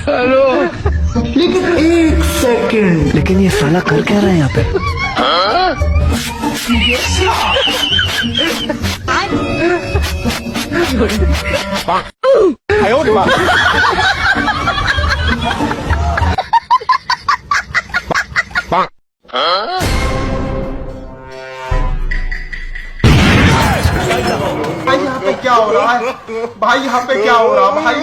Hello. लेकिन एक second, लेकिन ये साला कर क्या रहा है यहाँ पे? भाई यहाँ पे क्या हो रहा है? भाई यहाँ पे क्या हो रहा है? भाई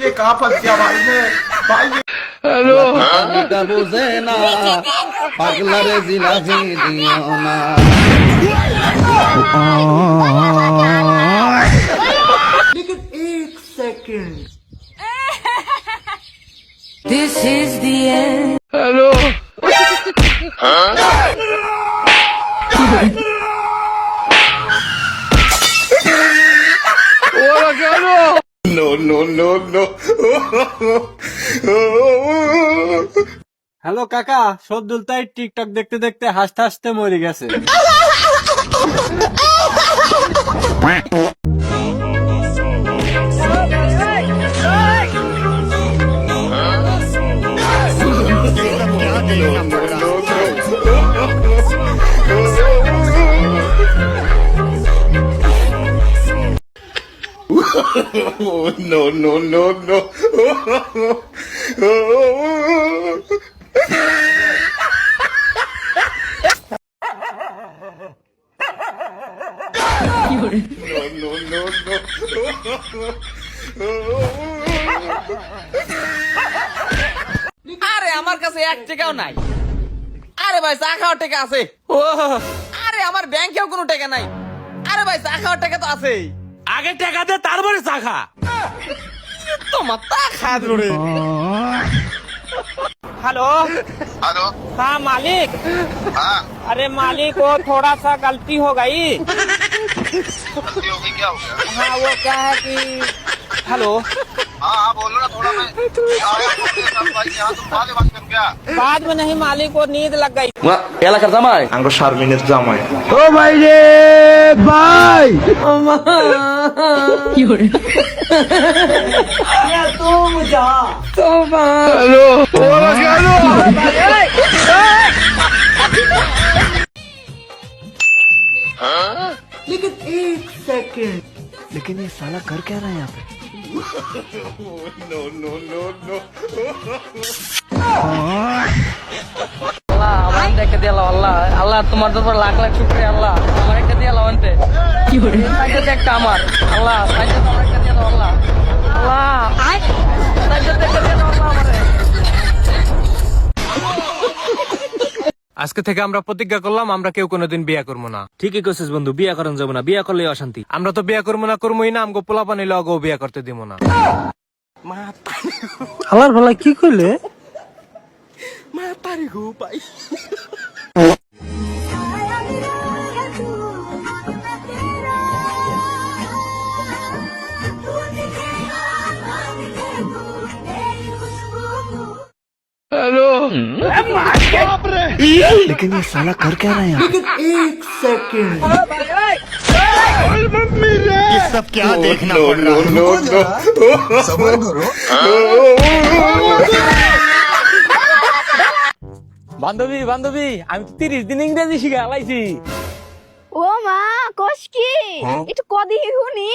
ये कहाँ फंस गया भाई मैं? भाई हेलो। বুঝে না পাগলারে জিলাপি দিও না लेकिन एक second, This is the end. Hello. Hola, Carlos. Hello কাকা, সদ্দুল তাই টিকটক দেখতে দেখতে হাসতে হাসতে মরে গেছে। আরে আমার কাছে 1 টাকাও নাই। আরে ভাই চা খাওয়ার টাকা আছে। ও আরে আমার ব্যাংকেও কোনো টাকা নাই। আরে ভাই চা খাওয়ার টাকা তো আছে। আগে টাকা দে, তারপরে চা খা। তোমার তা খা রে। Hello hello. हाँ मालिक। हाँ अरे मालिक वो थोड़ा सा गलती हो गई। गलती हो गई, क्या हो गया? हाँ वो क्या है कि हेलो हाँ हाँ बोलो ना, थोड़ा मैं आया हूँ अपने साथ भाई यहाँ, तुम कहाँ से बात करूँ क्या? बाद में नहीं मालिक, वो नींद लग गई। এলাকার জামাই आंगो शारमिनेर जामाई। ओ भाई रे भाई। हेलो। Hola, Carlos. लेकिन एक सेकंड, लेकिन ये साला कर क्या रहा है यहाँ पे? আল্লাহ আমার একটা দিয়ে আল্লাহ আল্লাহ আল্লাহ তোমার দরবার লাখ লাখ শুকরিয়া আল্লাহ আমার একটা দিয়ে আল্লাহ আনতে কি করে সাইডে একটা আমার আল্লাহ সাইডে তোমার একটা দিয়ে দাও আল্লাহ আল্লাহ সাইডে একটা দিয়ে দাও আল্লাহ আমারে। আজকে থেকে আমরা প্রতিজ্ঞা করলাম আমরা কেউ কোনোদিন বিয়ে করবো না। ঠিকই কইছিস বন্ধু, বিয়ে করেন যাবো না, বিয়ে করলে অশান্তি। আমরা তো বিয়ে করবো না, করবোই না, আমগো পোলা পানি লগো বিয়ে করতে দিব না। হালার ভালা কি কইলে? हेलो। लेकिन ये साला कर क्या रहा है यहाँ पे? लेकिन एक सेकंड, ये सब क्या देखना पड़ रहा है सबर करो বান্ধবী বান্ধবী, আমি 30 দিন ইংরেজি শিখে আলাইছি। ও মা কোষ কি একটু কদি শুনি।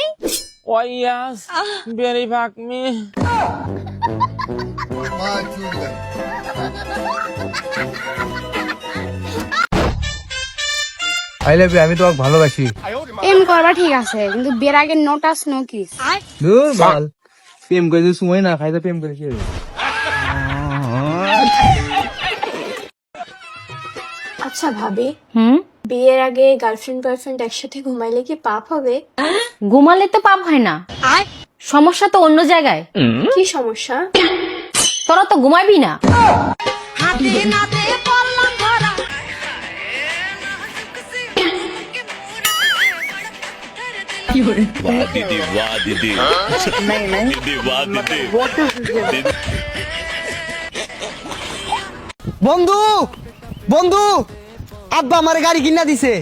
ও ইয়াস ভেরি ফাক মি। I love you, আমি তোমাকে ভালোবাসি। এম করবা ঠিক আছে, কিন্তু বিয়ের আগে নো টাচ নো কিস। দূর বল, প্রেম করে সময় না খাইতে প্রেম করে কি? আচ্ছা ভাবি, বিয়ের আগে গার্লফ্রেন্ড বয়ফ্রেন্ড একসাথে ঘুমাইলে কি পাপ হবে? ঘুমালে তো পাপ হয় না, সমস্যা তো অন্য জায়গায়। কি সমস্যা? তোরা তো ঘুমাবি না। বন্ধু বন্ধু আব্বা আমার গাড়ি কিনা দিছে।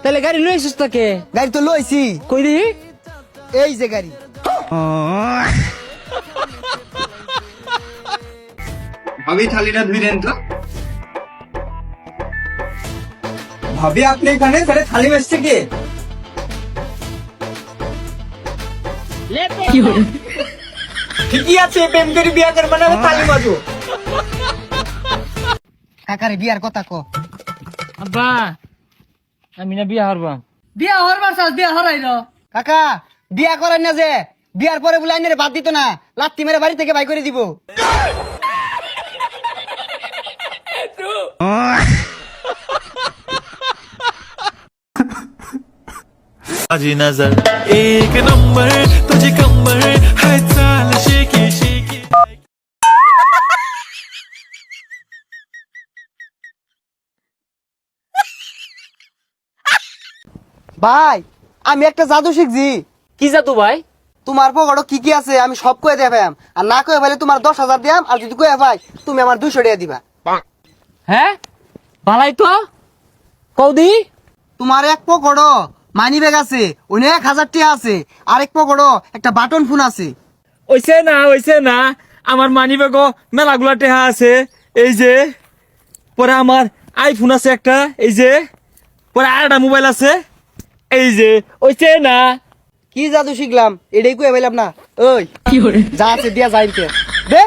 তাহলে গাড়ি লইছিস তাকে? গাড়ি তো লইছি, কই দি? এই যে গাড়ি। ভাবি থালিটা ধুই দেন তো। ভাবি আপনি এখানে তাহলে থালি বেচছে কে? ঠিকই আছে, প্রেম করে বিয়া করে মানে থালি মাজো। কাকারে বিয়ার কথা ক। আব্বা আমি না বিয়া হরবাম। বিয়া হরবার চাস, বিয়া হরাই না। কাকা বিয়া করেন না যে, বিয়ার পরে বলে আইনের বাদ দিত না, লাত্তি মেরে বাড়ি থেকে বাই করে দিব। माझी नजर एक नंबर तुझी कंबर हाय चाल शेकी शेकी ভাই আমি একটা জাদু শিখছি। কি জাদু ভাই? তোমার পকেটে কি কি আছে আমি সব কয়ে দেবাম, আর না কয়ে ফেলে তোমার 10,000 দিয়াম, আর যদি কয়ে ভাই তুমি আমার 200 টাকা দিবা। হ্যাঁ ভালাই তো কৌদি। তোমার এক পকেটে মানি ব্যাগ আছে, ওনে 1,000 টাকা আছে, আর এক পকেটে একটা বাটন ফোন আছে। ওইছে না আমার মানি ব্যাগ মেলাগুলা টেহা আছে, এই যে পরে আমার আইফোন আছে একটা, এই যে পরে আরেকটা মোবাইল আছে, এই যে ওইছে না। কি জাদু শিখলাম এটাই কয়ে ফেলাম না। ওই যা আছে দিয়া যাইতে দে।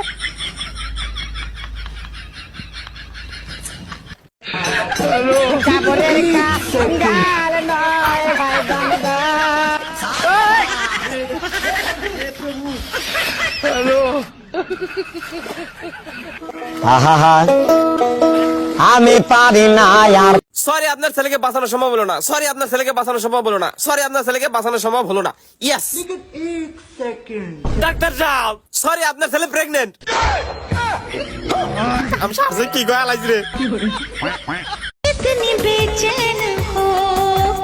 আমি পারি না আর। সরি আপনার ছেলেকে বাঁচানো সম্ভব হলো না, সরি আপনার ছেলেকে বাঁচানো সম্ভব হলো না, সরি আপনার ছেলেকে বাঁচানো সম্ভব হলো না। ইয়েস ডাক্তার সাহেব, সরি আপনার ছেলে প্রেগনেন্ট। আমি সাথে কি গয়া লাগছে রে। इतनी बेचैन हो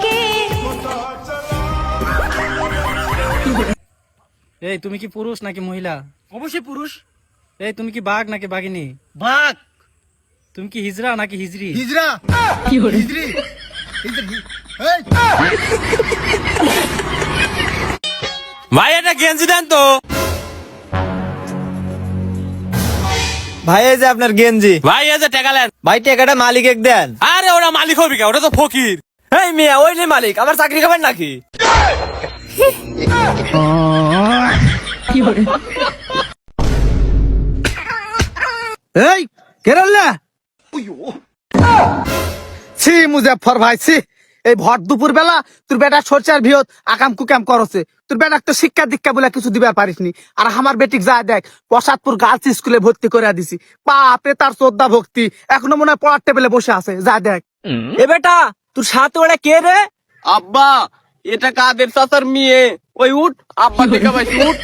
के এই তুমি কি পুরুষ নাকি মহিলা? অবশ্যই পুরুষ। এই তুমি কি বাঘ নাকি বাঘিনী? বাঘ। তুমি কি হিজড়া নাকি হিজড়ি? হিজরা হিজরি এই ভাই এটা গেঞ্জি দেন তো। ভাই এই যে আপনার গেঞ্জি। ভাই এই যে টাকা নেন। ভাই টাকাটা মালিক এক দেন। আরে ওরা মালিক হবে কে? ওটা তো ফকির। এই মিয়া ওই নে মালিক, আমার চাকরি খাবেন নাকি? এই কেরাল্লা ছি মুজাফর ভাই ছি, এই ভর দুপুর বেলা তোর বেটা সরচার ভিয়ত আকাম কুকাম করছে, তোর বেটা তো শিক্ষা দীক্ষা বলে কিছু দিবার পারিসনি, আর আমার বেটিক যা দেখ প্রসাদপুর গার্লস স্কুলে ভর্তি করে দিছি, বাপরে তার শ্রদ্ধা ভক্তি, এখনো মনে হয় পড়ার টেবিলে বসে আছে, যা দেখ। এ বেটা তোর সাথে ওরা কে রে? আব্বা এটা কাদের চাচার মেয়ে, ওই উঠ আব্বা দেখা পাইছি উঠ।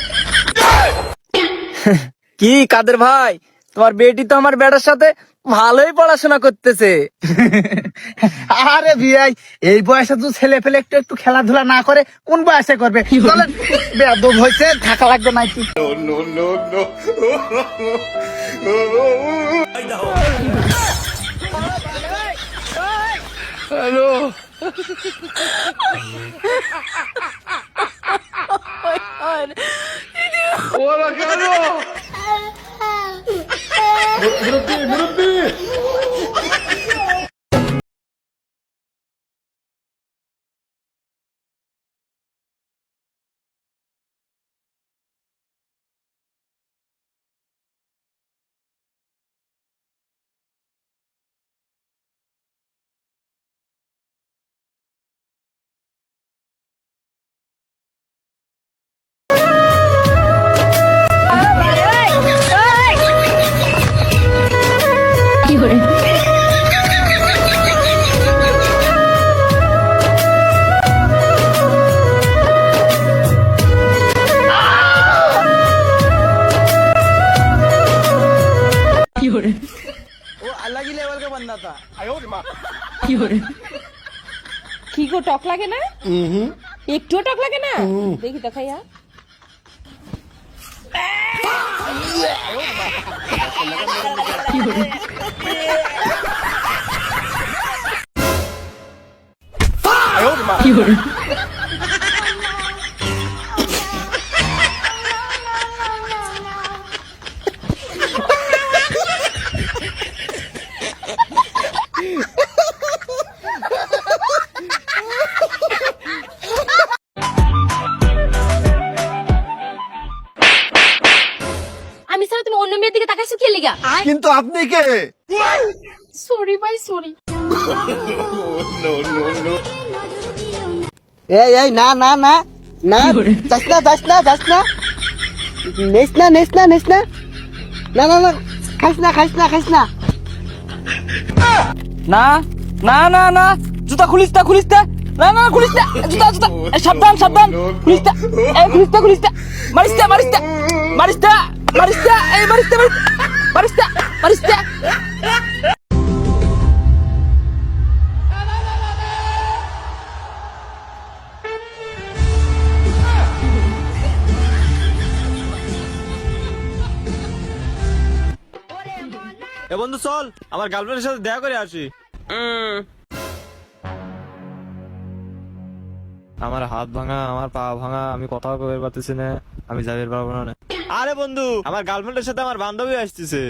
কি কাদের ভাই, তোমার বেটি তো আমার বেটার সাথে ভালোই পড়াশোনা করতেছে। আরে ভাই এই বয়সে তো ছেলে পেলে একটু একটু খেলাধুলা না করে কোন বয়সে করবে? চলেন বেয়াদব হয়েছে, থাকা লাগবে না একটু। কি গো টক লাগে না? একটুও টক লাগে না? দেখি তো খাইয়া। আমি স্যার তুমি অন্য মেয়ের দিকে তাকাইছো কি লিগা? কিন্তু আপনি কে? সরি ভাই সরি। এই না না না না যাস না যাস না যাস না নেস না নেস না নেস না না না না খাইস না খাইস না খাইস না না না না না জুতা খুলিস না খুলিস না না না খুলিস না জুতা জুতা সাবধান সাবধান খুলিস না এই খুলিস না খুলিস না মারিস না মারিস না মারিস না মারিস না এই মারিস না মারিস না মারিস না এ বন্ধু চল আমার গার্লফ্রেন্ডের সাথে দেখা করে আসি। আমার হাত ভাঙা, আমার পা ভাঙা, আমি কথাও বের পারতেছি না, আমি যাবের পারবো না। আরে বন্ধু, আমার গার্লফ্রেন্ডের সাথে আমার বান্ধবী আসতেছে।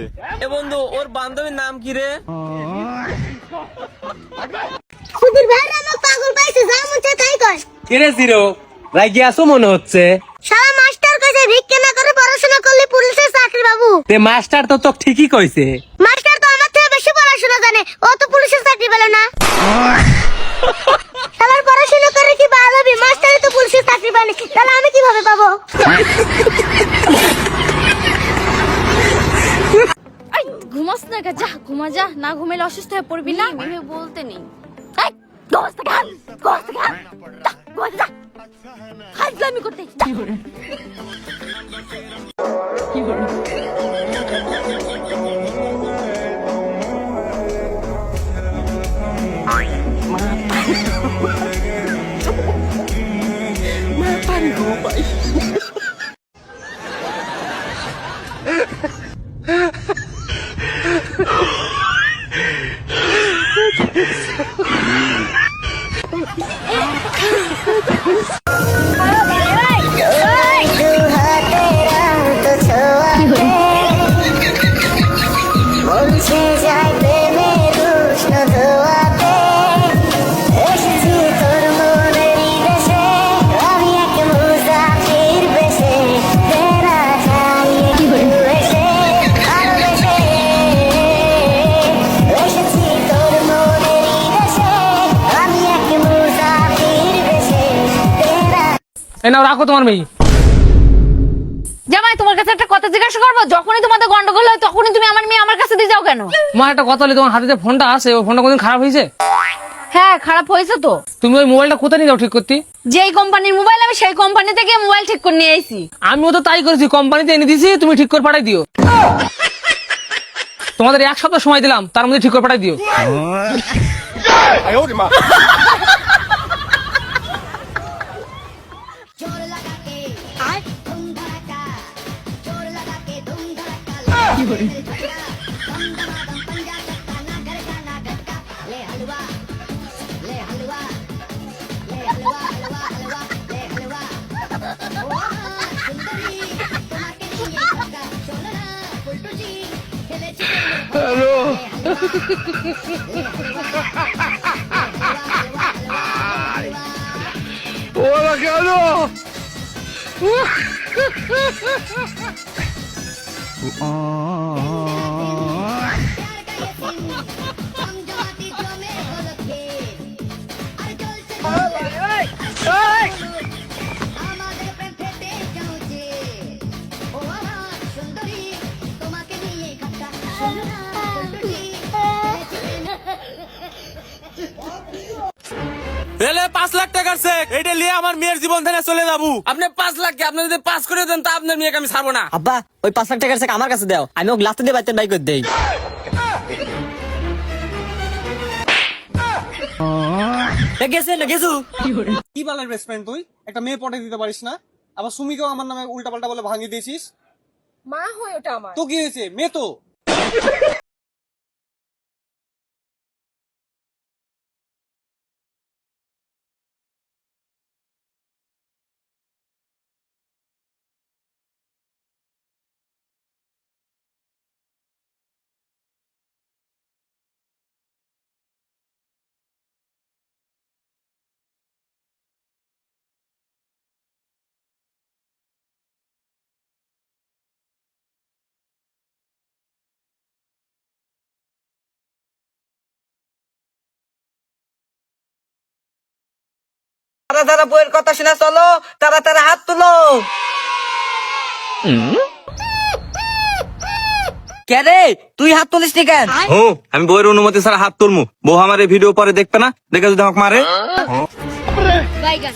এ বন্ধু, ওর বান্ধবীর নাম কি রে? সুধীর ভাই আমার পাগল পাইছে যা মন চায় তাই কর। কিরে জিরো, রাগি আছো মনে হচ্ছে। শালা মাস্টার কইছে ভিক্ষা না করে পড়াশোনা করলে পুলিশের চাকরি বাবু। তে মাস্টার তো ঠিকই কইছে। মাস্টার তো আমার থেকে বেশি পড়াশোনা জানে, ও তো পুলিশের চাকরি পেল না। শালার পড়াশোনা করে কি ভালো হবে, মাস্টারই তো পুলিশের চাকরি পায়নি, তাহলে আমি কিভাবে পাবো? আই ঘুমাস না যা ঘুমা যা, না ঘুমাইলে অসুস্থ হয়ে পড়বি না। আমি বলতে নেই। এই দোস্ত গান যা ঘুমাতে যা। হাজলামি করতে যা। এই নাও রাখো তোমার মেয়ে। জামাই তোমার কাছে একটা কথা জিজ্ঞাসা করবো, যখনই তোমাদের গন্ডগোল হয় তখনই তুমি আমার মেয়ে আমার কাছে দিয়ে যাও কেন? মা একটা কথা বলি, তোমার হাতে যে ফোনটা আছে ওই ফোনটা কোনদিন খারাপ হয়েছে? হ্যাঁ খারাপ হয়েছে তো। তুমি ওই মোবাইলটা কোথায় নিয়ে যাও ঠিক করতে? যেই কোম্পানির মোবাইল আমি সেই কোম্পানি থেকে মোবাইল ঠিক করে নিয়ে আইছি। আমিও তো তাই করেছি, কোম্পানিতে এনে দিছি, তুমি ঠিক করে পাঠাই দিও। তোমাদের 1 সপ্তাহ সময় দিলাম, তার মধ্যে ঠিক করে পাঠাই দিও। এলে 5 লাখ টাকার চেক, এইটা নিয়ে আমার মেয়ের জীবন থেকে চলে যাবো। আপনি 5 লাখ কি, আপনি যদি পাস করে দেন তা আপনার মেয়েকে আমি ছাড়বো না। আব্বা ওই 5 লাখ টাকার চেক আমার কাছে দাও, আমি ও গ্লাস দিয়ে বাইতেন বাই করে দেই। গেছে না গেছু কি বালের বেস্ট ফ্রেন্ড তুই? একটা মেয়ে পটে দিতে পারিস না, আবার সুমিকেও আমার নামে উল্টাপাল্টা বলে ভাঙিয়ে দিয়েছিস। মা হয় ওটা আমার। তো কি হয়েছে, মেয়ে তো। যারা যারা বইয়ের কথা শুনে চলো তারা তারা হাত তুলো। কে রে তুই হাত তুলিস নি কেন? আমি বইয়ের অনুমতি ছাড়া হাত তুলমু, বউ আমার এই ভিডিও পরে দেখবে না, দেখে যদি আমাকে মারে। বাইগান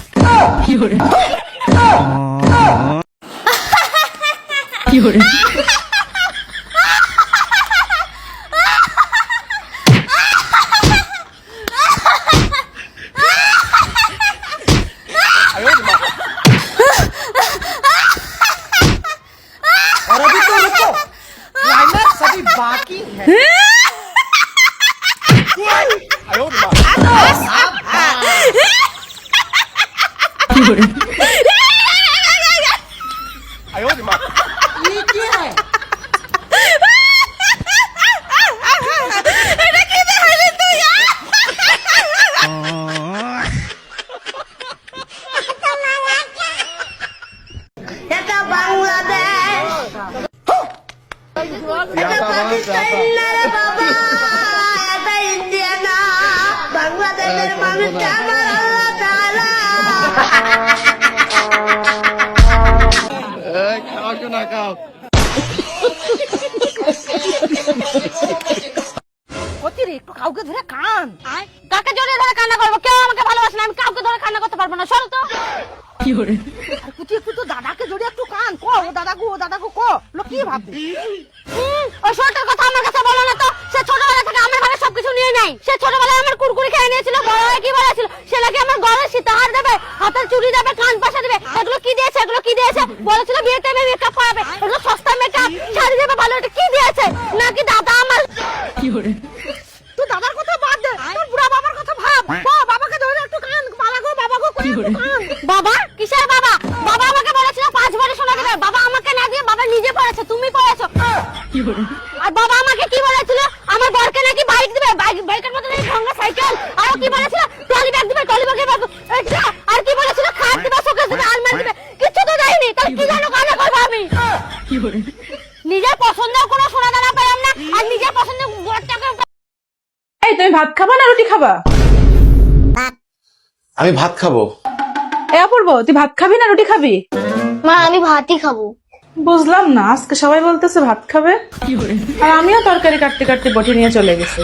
এটা বাংলাদেশ, এটা পাকিস্তান না রে বাবা, এটা ইন্ডিয়া না, বাংলাদেশের মানুষটা আমার আল্লাহ তাআলা। একটু কাউকে ধরে কান, কাকে জড়িয়ে ধরে কান্না করবো? কেউ আমাকে ভালোবাসে না, আমি কাউকে ধরে কান্না করতে পারবো না, সরো তো। একটু দাদাকে জড়িয়ে একটু কান, কো ও দাদাগু কো, লোক কি ভাববে? ওই ছোটটার কথা আমার কাছে বলো না তো, সে ছোটবেলা থেকে আমার ঘরে সবকিছু নিয়ে নেয়। সে ছোটবেলায় আমার কুরকুরি খেয়ে নিয়েছিল, বড় হয়ে কি বলেছিল? সে নাকি আমার গলার সীতাহার দেবে, হাতের চুড়ি দেবে, কান পাশা দেবে। এগুলো কি দিয়েছে? বলেছিল বিয়েতে আমি মেকআপ করাবে, এগুলো সস্তা মেকআপ, শাড়ি দেবে ভালো। এটা কি দিয়েছে? নাকি দাদা আমার তুই দাদার কথা বাদ দে, তোর বুড়া বাবার কথা ভাব। বাবাকে ধরে একটু কান, বাবা বাবা কিসের বাবা? বাবা আমাকে বলেছিল 5 ভরি সোনা দেবে, বাবা আমাকে না দিয়ে বাবা নিজে পড়েছে, তুমি পড়েছো। আর বাবা আমাকে কি বলেছিল? আমার বরকে নাকি বাইক দিবে, বাইকের মধ্যে নাকি ভাঙা সাইকেল। আর কি বলেছিল? ট্রলি ব্যাগ দিবে, ট্রলি ব্যাগের ব্যাগ। আর কি বলেছিল? খাট দিবে, শোকেস দিবে, আলমারি দিবে। কিছু তো দেয়নি, তাহলে কি জানো কানে করবো আমি? নিজের পছন্দের কোনো সোনা দানা পেলাম না, আর নিজের পছন্দের বরটাকে। এই তুমি ভাত খাবা না রুটি খাবা? আমি ভাত খাবো। এ অপূর্ব, তুই ভাত খাবি না রুটি খাবি? মা আমি ভাতই খাবো। বুঝলাম না, আজকে সবাই বলতেছে ভাত খাবে, আর আমিও তরকারি কাটতে কাটতে বটি নিয়ে চলে গেছি।